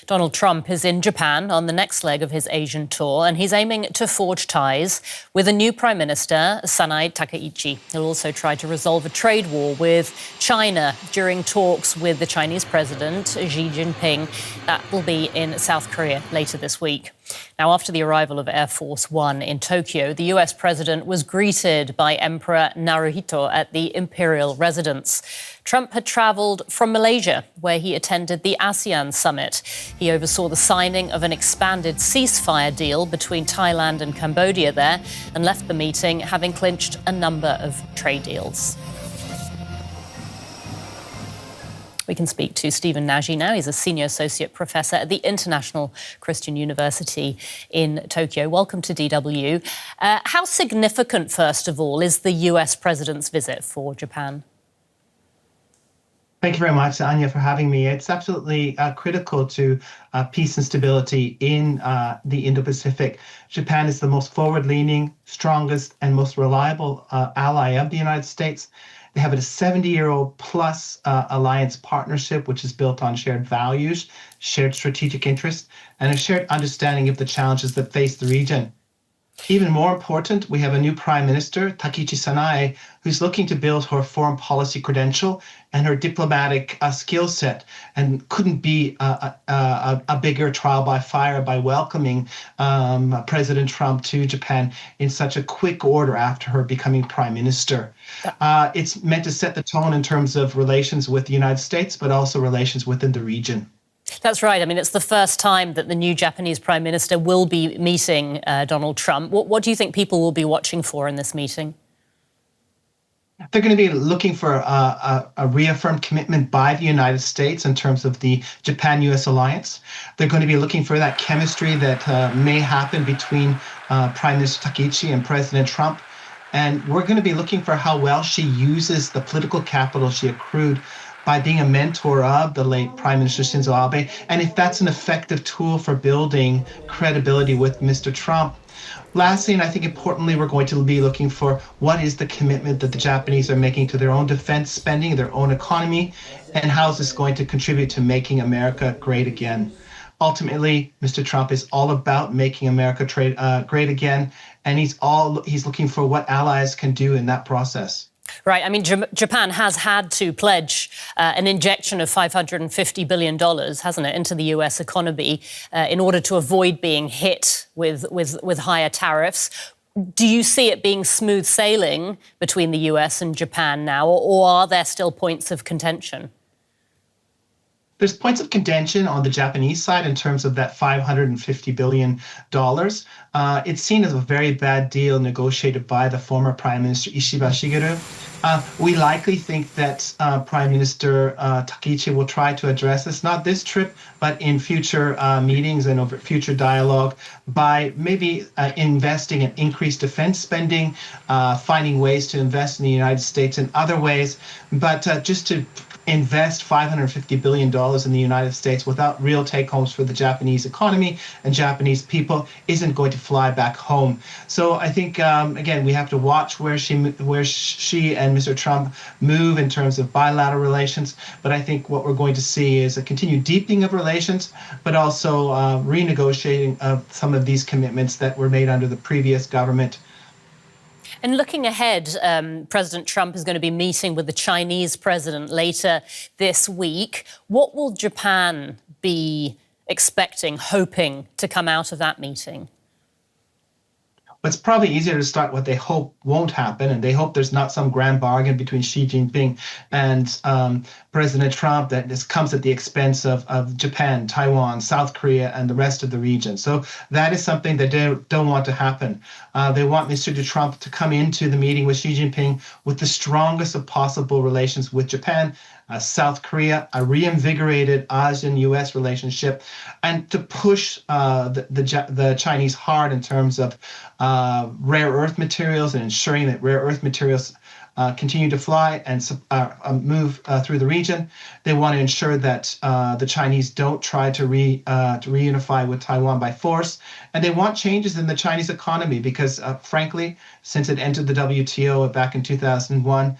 Donald Trump is in Japan on the next leg of his Asian tour, and he's aiming to forge ties with a new Prime Minister, Sanae Takaichi. He'll also try to resolve a trade war with China during talks with the Chinese President, Xi Jinping. That will be in South Korea later this week. Now, after the arrival of Air Force One in Tokyo, the US president was greeted by Emperor Naruhito at the imperial residence. Trump had travelled from Malaysia, where he attended the ASEAN summit. He oversaw the signing of an expanded ceasefire deal between Thailand and Cambodia there and left the meeting having clinched a number of trade deals. We can speak to Stephen Nagy now. He's a senior associate professor at the International Christian University in Tokyo. Welcome to DW. How significant, first of all, is the US president's visit for Japan? Thank you very much, Anya, for having me. It's absolutely critical to peace and stability in the Indo-Pacific. Japan is the most forward-leaning, strongest, and most reliable ally of the United States. They have a 70-year-old plus alliance partnership, which is built on shared values, shared strategic interests, and a shared understanding of the challenges that face the region. Even more important, we have a new Prime Minister, Takaichi Sanae, who's looking to build her foreign policy credential and her diplomatic skill set, and couldn't be a bigger trial by fire by welcoming President Trump to Japan in such a quick order after her becoming Prime Minister. It's meant to set the tone in terms of relations with the United States, but also relations within the region. That's right. I mean, it's the first time that the new Japanese Prime Minister will be meeting Donald Trump. What do you think people will be watching for in this meeting? They're going to be looking for a reaffirmed commitment by the United States in terms of the Japan-US alliance. They're going to be looking for that chemistry that may happen between Prime Minister Takaichi and President Trump. And we're going to be looking for how well she uses the political capital she accrued by being a mentor of the late Prime Minister Shinzo Abe, and if that's an effective tool for building credibility with Mr. Trump. Lastly, and I think importantly, we're going to be looking for what is the commitment that the Japanese are making to their own defense spending, their own economy, and how is this going to contribute to making America great again. Ultimately, Mr. Trump is all about making America great again, and he's looking for what allies can do in that process. Right. I mean, Japan has had to pledge an injection of $550 billion, hasn't it, into the US economy in order to avoid being hit with higher tariffs. Do you see it being smooth sailing between the US and Japan now, or are there still points of contention? There's points of contention on the Japanese side in terms of that $550 billion. It's seen as a very bad deal negotiated by the former Prime Minister Ishiba Shigeru. We likely think that Prime Minister Takaichi will try to address this, not this trip, but in future meetings and over future dialogue by maybe investing in increased defense spending, finding ways to invest in the United States in other ways, but just to invest $550 billion in the United States without real take-homes for the Japanese economy and Japanese people isn't going to fly back home. So I think, again, we have to watch where she and Mr. Trump move in terms of bilateral relations. But I think what we're going to see is a continued deepening of relations, but also renegotiating of some of these commitments that were made under the previous government. And looking ahead, President Trump is going to be meeting with the Chinese president later this week. What will Japan be expecting, hoping to come out of that meeting? It's probably easier to start what they hope won't happen, and they hope there's not some grand bargain between Xi Jinping and President Trump that this comes at the expense of Japan, Taiwan, South Korea, and the rest of the region. So that is something that they don't want to happen. They want Mr. Trump to come into the meeting with Xi Jinping with the strongest of possible relations with Japan, South Korea, a reinvigorated ASEAN-US relationship, and to push the Chinese hard in terms of rare earth materials and ensuring that rare earth materials continue to fly and move through the region. They want to ensure that the Chinese don't try to reunify with Taiwan by force. And they want changes in the Chinese economy because, frankly, since it entered the WTO back in 2001,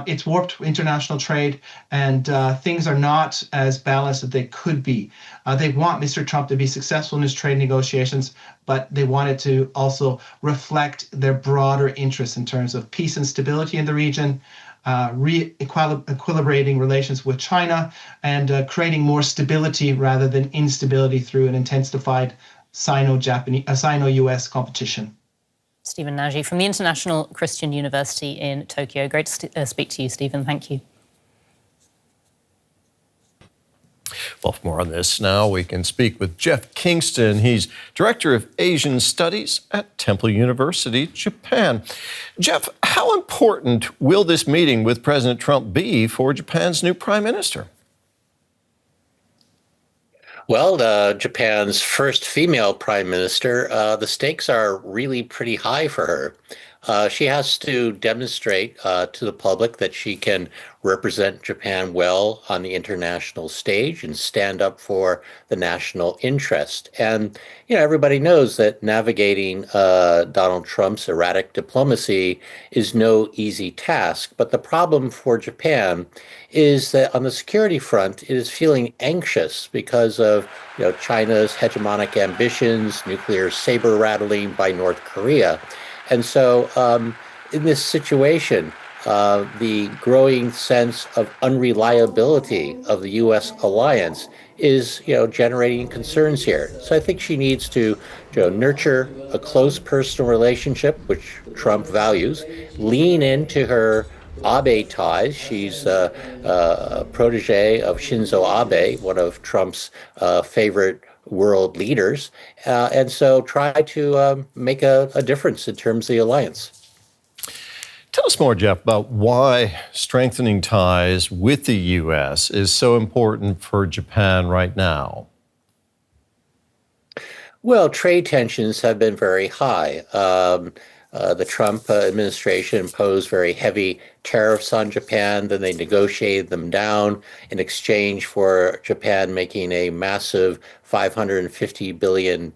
it's warped international trade, and things are not as balanced as they could be. They want Mr. Trump to be successful in his trade negotiations, but they want it to also reflect their broader interests in terms of peace and stability in the region, equilibrating relations with China, and creating more stability rather than instability through an intensified Sino-US competition. Stephen Nagy from the International Christian University in Tokyo. Great to speak to you, Stephen. Thank you. Well, for more on this now, we can speak with Jeff Kingston. He's Director of Asian Studies at Temple University, Japan. Jeff, how important will this meeting with President Trump be for Japan's new prime minister? Well, Japan's first female prime minister, the stakes are really pretty high for her. She has to demonstrate to the public that she can represent Japan well on the international stage and stand up for the national interest. And, everybody knows that navigating Donald Trump's erratic diplomacy is no easy task. But the problem for Japan is that on the security front, it is feeling anxious because of China's hegemonic ambitions, nuclear saber rattling by North Korea. And so in this situation, the growing sense of unreliability of the U.S. alliance is, generating concerns here. So I think she needs to, nurture a close personal relationship, which Trump values, lean into her Abe ties. She's a protege of Shinzo Abe, one of Trump's favorite world leaders, and so try to make a difference in terms of the alliance. Tell us more, Jeff, about why strengthening ties with the U.S. is so important for Japan right now. Well, trade tensions have been very high. The Trump administration imposed very heavy tariffs on Japan, then they negotiated them down in exchange for Japan making a massive $550 billion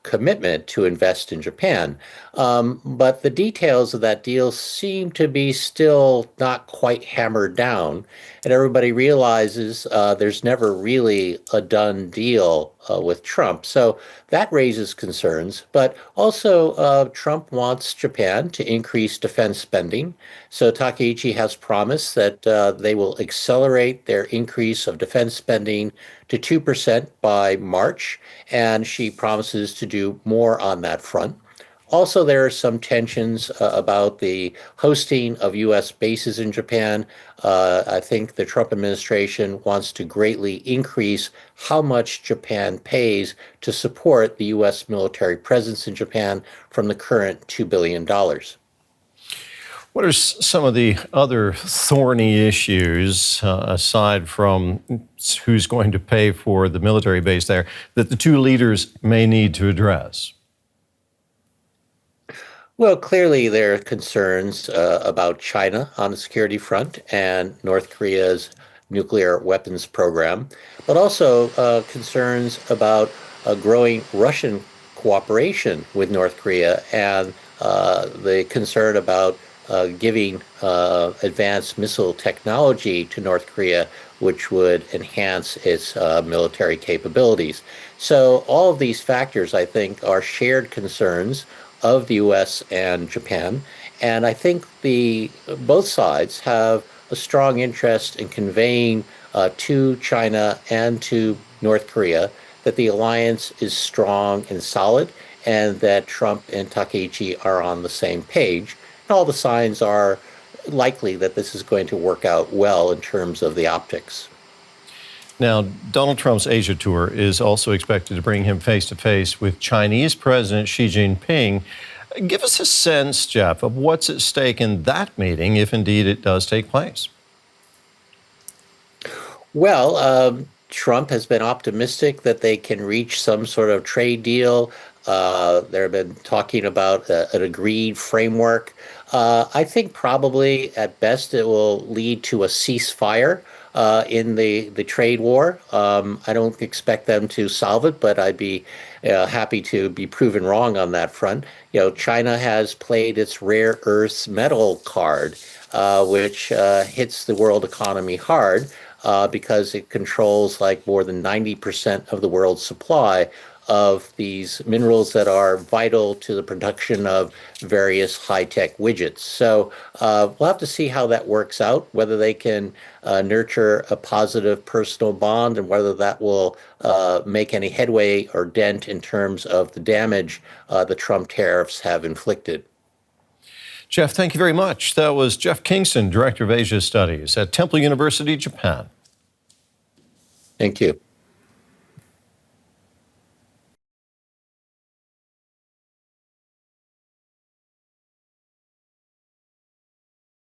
commitment to invest in Japan. But the details of that deal seem to be still not quite hammered down. And everybody realizes there's never really a done deal with Trump. So that raises concerns. But also, Trump wants Japan to increase defense spending. So Takaichi has promised that they will accelerate their increase of defense spending to 2% by March, and she promises to do more on that front. Also, there are some tensions about the hosting of U.S. bases in Japan. I think the Trump administration wants to greatly increase how much Japan pays to support the U.S. military presence in Japan from the current $2 billion. What are some of the other thorny issues, aside from who's going to pay for the military base there, that the two leaders may need to address? Well, clearly there are concerns about China on the security front and North Korea's nuclear weapons program, but also concerns about a growing Russian cooperation with North Korea and the concern about giving advanced missile technology to North Korea, which would enhance its military capabilities. So all of these factors, I think, are shared concerns of the U.S. and Japan. And I think both sides have a strong interest in conveying to China and to North Korea that the alliance is strong and solid, and that Trump and Takaichi are on the same page. And all the signs are likely that this is going to work out well in terms of the optics. Now, Donald Trump's Asia tour is also expected to bring him face-to-face with Chinese President Xi Jinping. Give us a sense, Jeff, of what's at stake in that meeting, if indeed it does take place. Well, Trump has been optimistic that they can reach some sort of trade deal. They've been talking about an agreed framework. I think probably at best it will lead to a ceasefire in the trade war. I don't expect them to solve it, but I'd be happy to be proven wrong on that front. China has played its rare earths metal card, which hits the world economy hard because it controls like more than 90% of the world's supply of these minerals that are vital to the production of various high-tech widgets. So we'll have to see how that works out, whether they can nurture a positive personal bond and whether that will make any headway or dent in terms of the damage the Trump tariffs have inflicted. Jeff, thank you very much. That was Jeff Kingston, Director of Asia Studies at Temple University, Japan. Thank you.